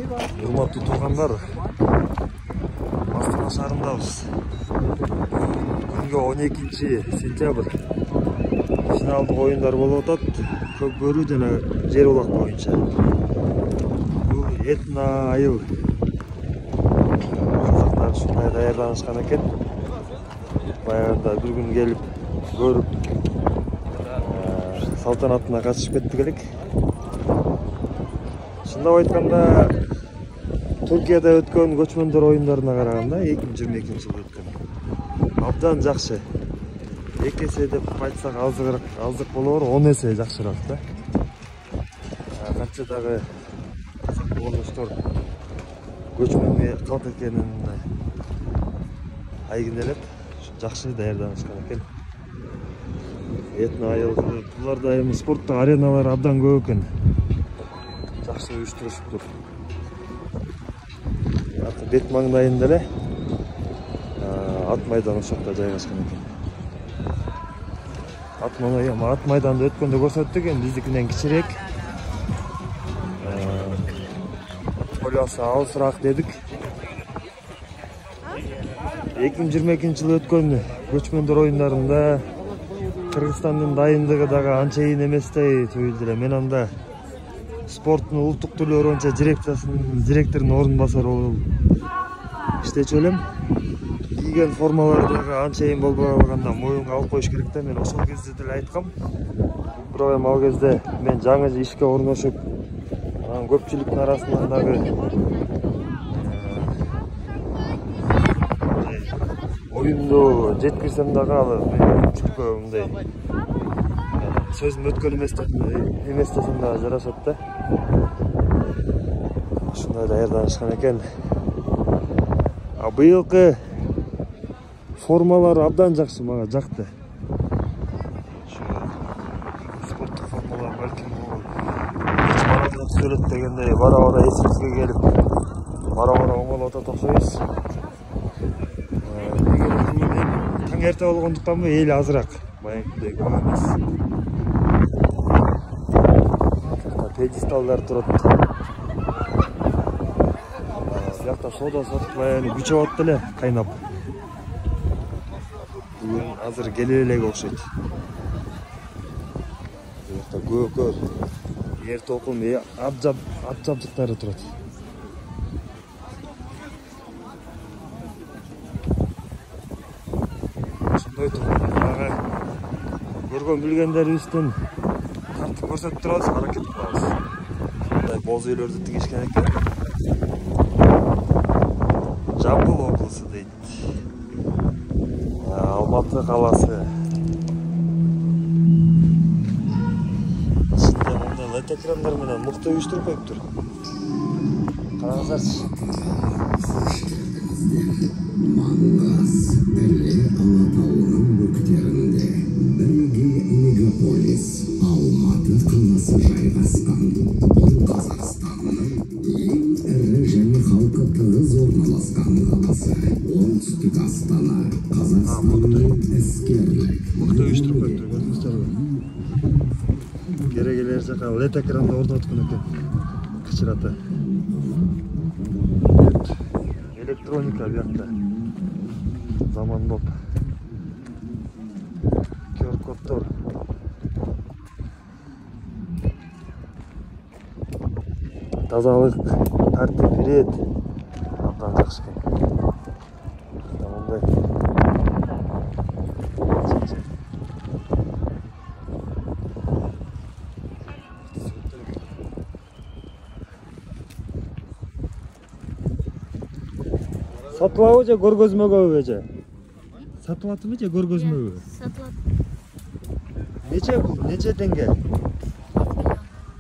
Урматтуу туугандар, Астана шаарындабыз. Күнгө 12-сентябрь финалдык оюндар болуп атат. Көк бөрү жана жер улак боюнча. Бул этно айыл. Казактар ушундай даярданышкан экен. Баягында бир күн келип көрүп салтанатына катышып кеттик элек. Шындап айтканда, Түркияда өткөн көчмөндөр оюндарына караганда 2022-жылы өткөн абдан жакшы. 2 эсе деп айтсак аздык болор, 10 эсе жакшыраак да. Канча дагы казак болгондоштор көчмөн калк экенин айгинелеп жакшы даярданышкан экен. Этно айыл, буларда эми спорттук ареналар абдан көп экен. Жакшы уюштурушуптур. Бет маңдайында эле ат майдан ошокто жайгашкан экен. Ат майданды өткөндө көрсөттүк, эми биздикинен кичирээк. Полоса алысыраак дедик. 2022-жылы өткөн көчмөндөр оюндарында Кыргызстандын дайындыгы дагы анчейин эместей туюлду эле. Мен анда спорттун улуттук түрлөрү боюнча директордун орун басары болуп иштечү элем. Кийген формалар дагы анчейин болбой калганда моюнга алып коюш керек да. Мен ошол кезде деле айткам. Бирок эми ал кезде мен жаңы ишке орношуп, анан көпчүлүктүн арасынан дагы оюнду жеткирсем дагы ал көпчүлүккө мындай сөзүм өткөн эмес десем дагы жарашат да. Ушундай даярданышкан экен. Быйылкы формалар абдан жакшы, мага жакты. Спорттук формалар балким бул сүрөт дегендей бара-бара эсибизге келип, бара-бара оңолуп атат окшойбуз. Таң эрте болгондуктанбы эл азыраак, баягындай көп эмес. Пьедесталдар турат. Бияқта сода сатып баягы күчөп атты эле, кайнап. Бүгүн азыр келе элек окшойт. Бияқта көкө ер токум ат жабдыктары турат. Ошондой дагы көргөн билгендерибиздин тартып көрсөтүп турабыз, аракет кылабыз. Мындай боз үйлөрдү тигишкен экен. Жамбыл облысы дейт. Алматы каласы. Ичинде мындай лед экрандар менен мыкты уюштуруп коюптур. Караңыздарчы. Мангас Эле Алатауынын бөктеринде Бирге мегаполис Алматы қаласы жайгашкан. Бул Казакстандын эң ири жана халкы тыгыз орналашкан каласы. Оңтүстүк Астана, Казакстандын эскерлик. Мыкты уюштуруп коюптур, көрдүңүздөрбү? Керек-элер жака лед экранды орноткон экен. Кычырата. Электроника бияқта. Заманбап. QR-коддор. Тазалык, тартип берет. Абдан жакшы экен. Мындай. Сатылабы же көргөзмөгөбү же? Сатылатыбы же көргөзмөгөбү? Сатылат. Нече теңге?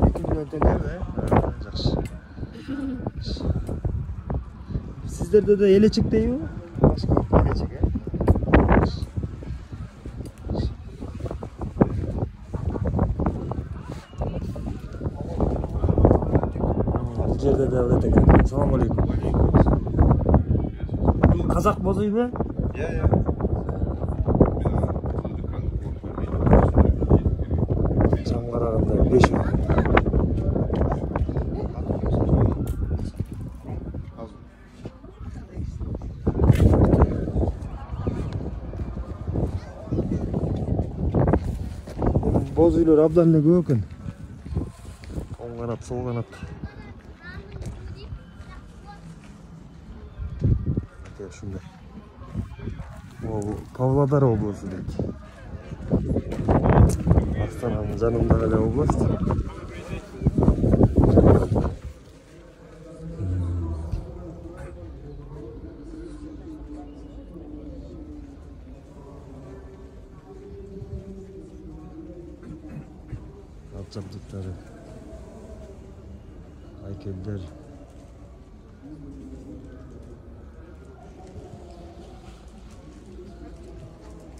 2 миллион теңгеби? Жакшы. Сиздерде да элечек дейби? Башка элечек, Бул жерде да элечек. Салам алейкум. Казак бозуйбу? Я. Чам караганда 5 миң. боз үйлөр абдан эле көп экен. Оң канат, сол канат. Ушундай. Бул Павлодар облусу дейт. Астананын жанында эле область. Жабдыктары, айкелдер.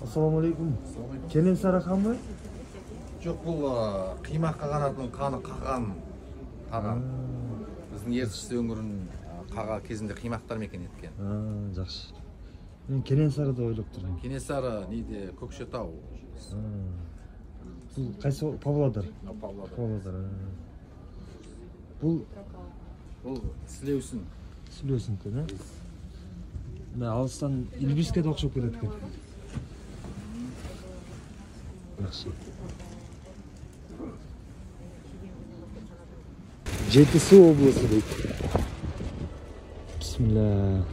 Ассаламу алейкум. Келен сараханбы? Жоқ, бұл қимақ қағанатын қаны қаған. Біздің Ертіс өңірін қаға кезінде қимақтар мекен еткен. Жақсы. Мен Кенесарыды ойлап тұрмын. Кенесары неде Көкшетау. Бұл қайсы Павлодар? Павлодар. Бұл Сілеусін. Сілеусін кен, алыстан Илбиске де оқшап келеді кен. Жақсы. Жетісу облысы дейді. Бисмилля.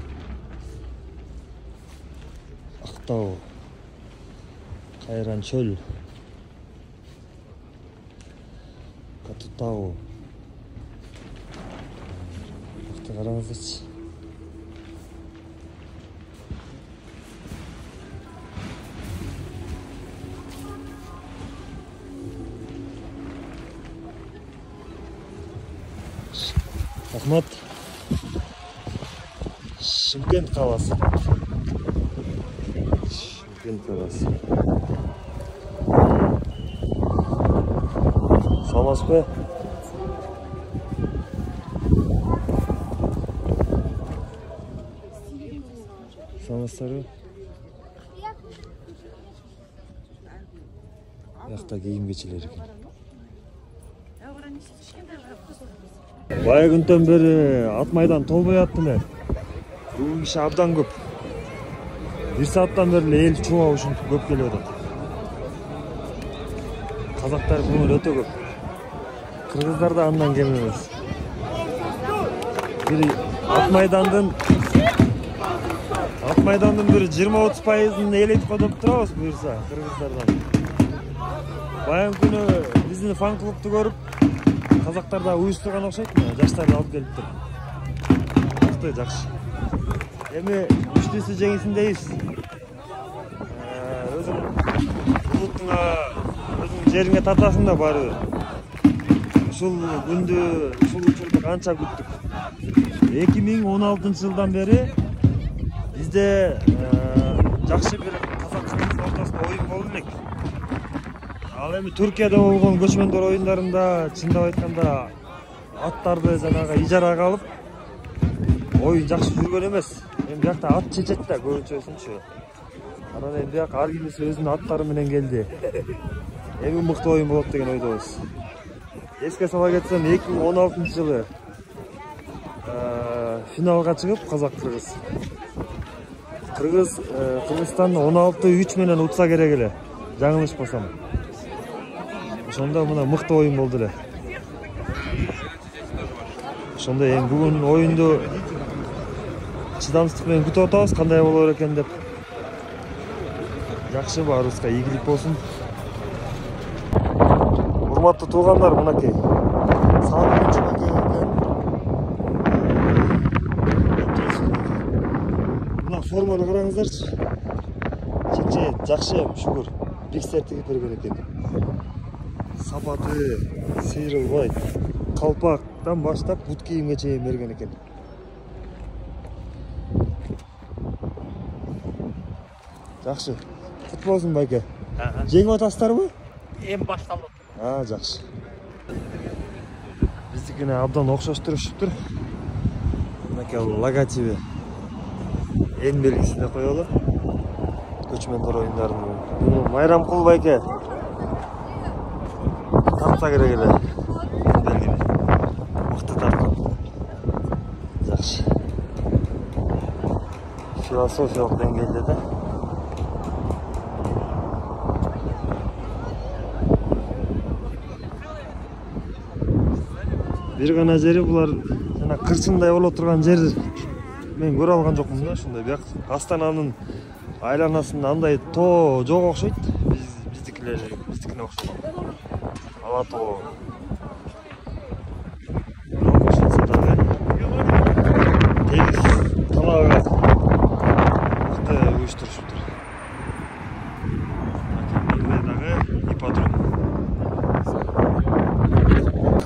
Ақтау. Қайран чөл. Қатутау. Ақты қараңыздаршы. Рахмат. Шымкент қаласы. Шымкент қаласы. Саламатсыз ба? Саламатсыздар ба? Яқта киім-кешектер екен. Бая күндөн бери ат майдан толбой аттылар. Бүгүн киши абдан көп. 1 сааттан бери эл чума ушинтип көп келип атат. Казактар көңүл өтө көп. Кыргыздар да андан кем эмес. Бир ат майдандын бир 20-30%-ын элетип коюп турабыз буюрса кыргыздардан. Баягы күнү биздин фан клубту көрүп казактар да уюштурган окшойт, жаштарды алып келиптир. Мыкты, жакшы. Эми үчтүүсү жеңисин дейбиз. Өзүң жериңе тартасың да барыбыр. Ушул күндү, ушул учурду канча күттүк. 2016-жылдан бери бизде жакшы бир казак-кыргыз ортосунда оюн болду элек. Ал эми Түркияда болгон көчмөндөр оюндарында чындап айтканда аттарды жанагы ижарага алып оюн жакшы жүргөн эмес. Эми биякта ат чечет да көбүнчөсүнчү. Анан эми бияк ар кимиси өзүнүн аттары менен келди. Эми мыкты оюн болот деген ойдобуз. Эске сала кетсем 2016-жылы финалга чыгып казак-кыргыз. Кыргызстан 16-3 менен утса керек эле. Жаңылышпасам. Ошондо мына мыкты оюн болду эле. Ошондо эми бүгүн оюнду чыдамсыздык менен күтүп атабыз, кандай болор экен деп. Жакшы, баарыбызга ийгилик болсун. Урматтуу туугандар, мынакей. Мына форманы караңыздарчы. Чече жакшы, шүгүр. Бикстер тигип берген экен. Сапаты сыйрылбай, калпактан баштап бут кийимге чейин берген экен. Жакшы. Кут болсун байке. Жеңип атасыздарбы? Эми башталып атат. Жакшы. Биздикине абдан окшоштурушуптур. Мынакей логотиби. Эң белгисине коелу. Көчмөндөр оюндарынын. Майрамкул байке. Тартса керек эле. Белгини. Мыкты тарткан. Жакшы. Философиялык деңгээлде да. Бир гана жери булар жана кырсындай боло турган жер мен көрө алган жокмун да ушундай. Бияк Астананын айланасында андай тоо жок окшойт. Биздикине окшойт. Ала тоо. Тегиз талаага мыкты уюштурушуптур. Ипподром.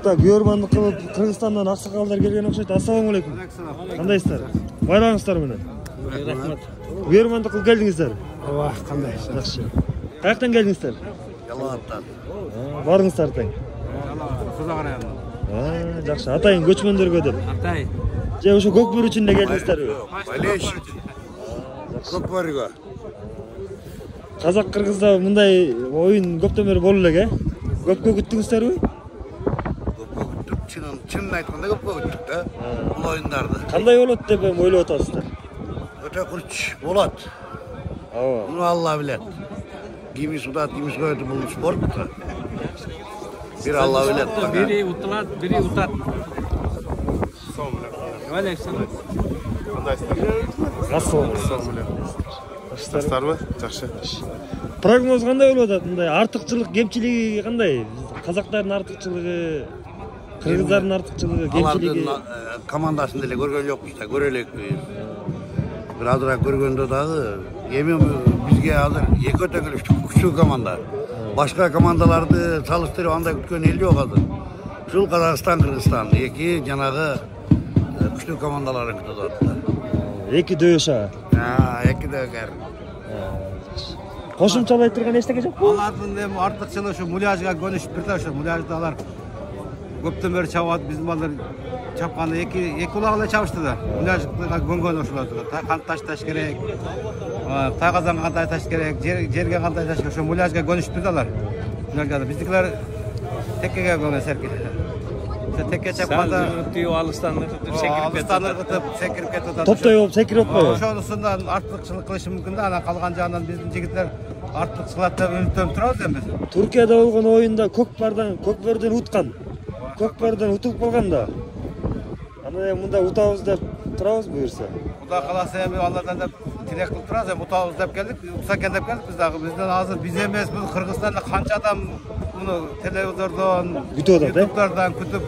Көрмандык кылып Кыргызстандан аксакалдар келген окшойт. Ассаламу алейкум. Кандайсыздар? Байланыштар менен. Рахмат. Көрмандык кылып келдиңиздер? Ооба, кандай? Жакшы. Каяктан келдиңиздер? Ялаттан. Барыңыздар тең. Суза карайм. Жакшы. Атайын көчмөндөргө деп. Атай. Же ошо көк бөр үчүн эле келдиңиздерби? Байлеш. Көп барыга. Казак кыргызда мындай оюн көптөн бери болуп элек, Көпкө күттүңүздөрбү? Чынын айтканда көп көттүк да. Бул оюндарды. Кандай болот деп ойлоп атасыздар? Өтө курч болот. Ооба. Муну Алла билет. Кимис утат, кимис коет бул спорт. Бир Алла билет. Бири утулат, бири утат. Александр. Кандайсыздар? Жакшы. Прогноз кандай болуп атат? Мындай артыкчылык, кемчилиги кандай? Казактардын артыкчылыгы, кыргыздардын артыкчылыгы, кемчилиги. Алардын командасын деле көргөн жокпуз да, көрө элекпиз. Бир азыраак көргөндө дагы эми бизге азыр эки өтө күчтүү команда. Башка командаларды салыштырып андай күткөн эл жок азыр. Ушул Казакстан, Кыргызстан эки жанагы күчтүү командаларын күтүп атат. Эки дөшө. Эки дөкөр. Кошумчалай турган эчтеке жокпу? Алардын эми артыкчылыгы ушу муляжга көнүшүп бирде ошо. Муляжда алар көптөн бери чабат, биздин балдар чапканда эки улак эле чабышты да. Муляжга көнгөн ошолор. Кантип ташташ керек, тай казанга кантип ташташ керек, жерге кантип ташташ керек, ошо муляжга көнүшүп бирде алар. Муляжга биздикилер теккеге көнгөн серки. Текке чапканда алыстан секирип кетип. Топтой болуп секирип атпайбы? Ошонусундан артыкчылык кылышы мүмкүн да. Анан калган жагынан биздин жигиттер артыкчылап деп үмүттөнүп турабыз эми биз. Туркияда болгон оюнда көкбөрдөн уткан. Көкбөрдөн утулуп калган да. Аны мында утабыз деп турабыз буюрса. Кудай кааласа эми Алладан деп тилек кылып турабыз. Эми утабыз деп келдик, укса экен деп келдик биз дагы. Бизден азыр биз эмес, бул Кыргызстанда канча адам муну телевизордон, күтүп атат, ютубтардан күтүп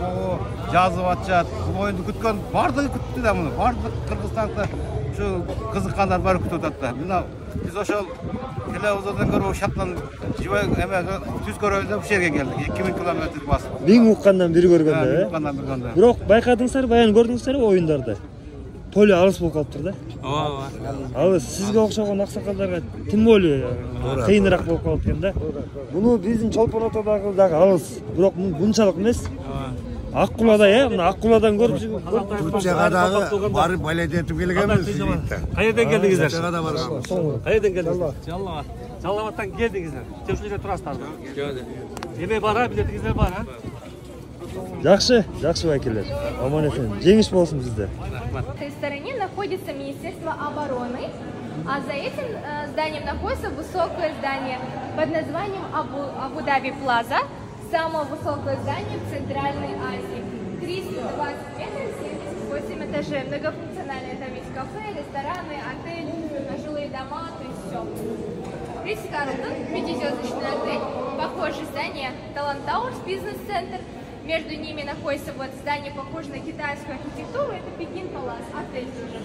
жазып атышат. Бул оюнду күткөн бардыгы күттү да муну. Бардык Кыргызстанда ушу кызыккандар баары күтүп атат да. Мына биз ошол телевизордон көрүп шаттан живой эме түз көрөбүз деп ушул жерге келдик. 2000 километр басып. Миң уккандан бири көргөндө, Уккандан бири көргөндө. Бирок байкадыңыздарбы, баягы көрдүңүздөрбү оюндарды? Поле алыс болуп калыптыр да. Ооба. Ал сизге окшогон аксакалдарга тим более кыйыныраак болуп калат экен да. Муну биздин Чолпон атадагы дагы алыс, бирок мунчалык эмес. Аккулада, мына Аккуладан көрүп Турцияга дагы барып байлет этип келгенбиз. Кайерден келдиңиздер? Турцияга да баргам. Кайерден келдиңиздер? Жаллабат. Жаллабаттан келдиңиздер. Ушул жерде турасыздарбы? Жок. Эме бара, билетиңиздер бар, Жакшы, жакшы байкелер. Аман эсен. Жеңиш болсун бизде. В этой стороне находится Министерство обороны, а за этим зданием находится высокое здание под названием Абу-Даби Плаза, самое высокое здание в Центральной Азии. 320 метров, 78 этажей, многофункциональное, там есть кафе, рестораны, отель, жилые дома, то есть все. Ридс Карлтон, 5-звездочный отель, похожее здание Талант Тауэрс, бизнес-центр. Между ними находится вот здание, похожее на китайскую архитектуру, это Пекин Палас, отель тоже.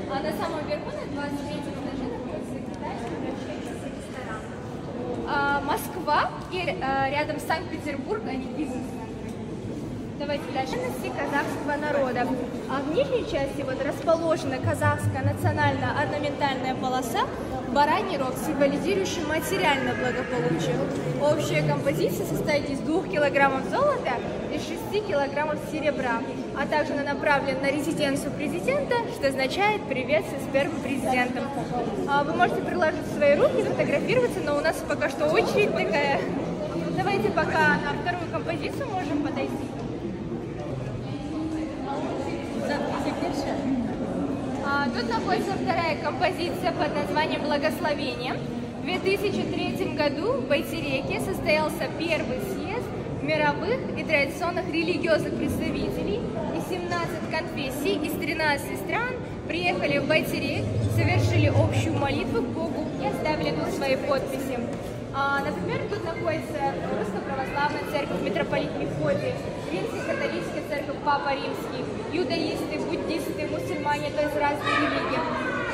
А на самом верху, на 23-м этаже, находится китайский вращающийся ресторан. Москва и рядом Санкт-Петербург, они бизнес-центры. Давайте дальше. Казахского народа. А в нижней части вот расположена казахская национально-орнаментальная полоса, бараний рог, символизирующий материальное благополучие. Общая композиция состоит из 2 килограммов золота и 6 килограммов серебра, а также она направлена на резиденцию президента, что означает приветствие с первым президентом. Вы можете приложить свои руки, фотографироваться, но у нас пока что очередь такая. Давайте пока на вторую композицию можем подойти. Тут находится вторая композиция под названием «Благословение». В 2003 году в Байтереке состоялся первый съезд мировых и традиционных религиозных представителей из 17 конфессий из 13 стран приехали в Байтерек, совершили общую молитву к Богу и оставили тут свои подписи. Например, тут находится Русско-православная церковь митрополит Мефодий, Римско-католическая церковь Папа Римский, юдаисты, буддисты, мусульмане, то есть разные религии.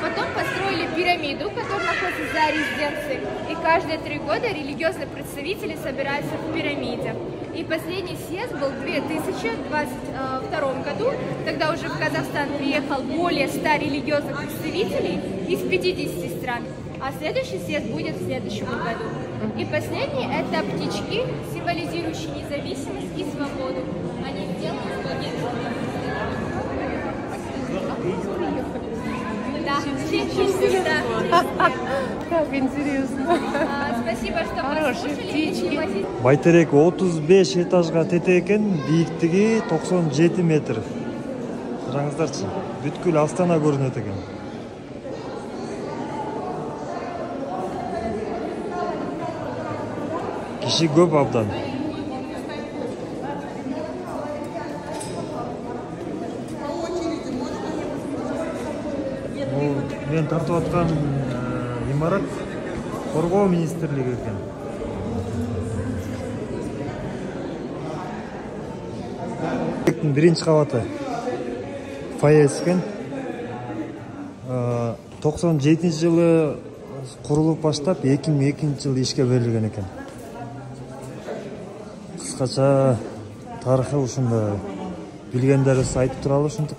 Потом построили пирамиду, которая находится за резиденцией, и каждые 3 года религиозные представители собираются в пирамиде. И последний съезд был в 2022 году, когда уже в Казахстан приехал более 100 религиозных представителей из 50 стран, а следующий съезд будет в следующем году. И последний — это птички, символизирующие независимость и свободу. Они сделаны из благих. Да, Как интересно. Спасибо, что послушали. Байтерек 35 этажга тете экен, бийиктиги 97 метр. Караңыздарчы, бүткүл Астана көрүнөт экен. Киши көп абдан. Мен тартып аткан имарат Коргоо министрлиги экен. Биринчи кабаты фойес экен. 97-жылы курулуп баштап 2002-жылы ишке берилген экен. Кыскача тарыхы ушундай. Билгендерибиз айтып туралы ушинтип.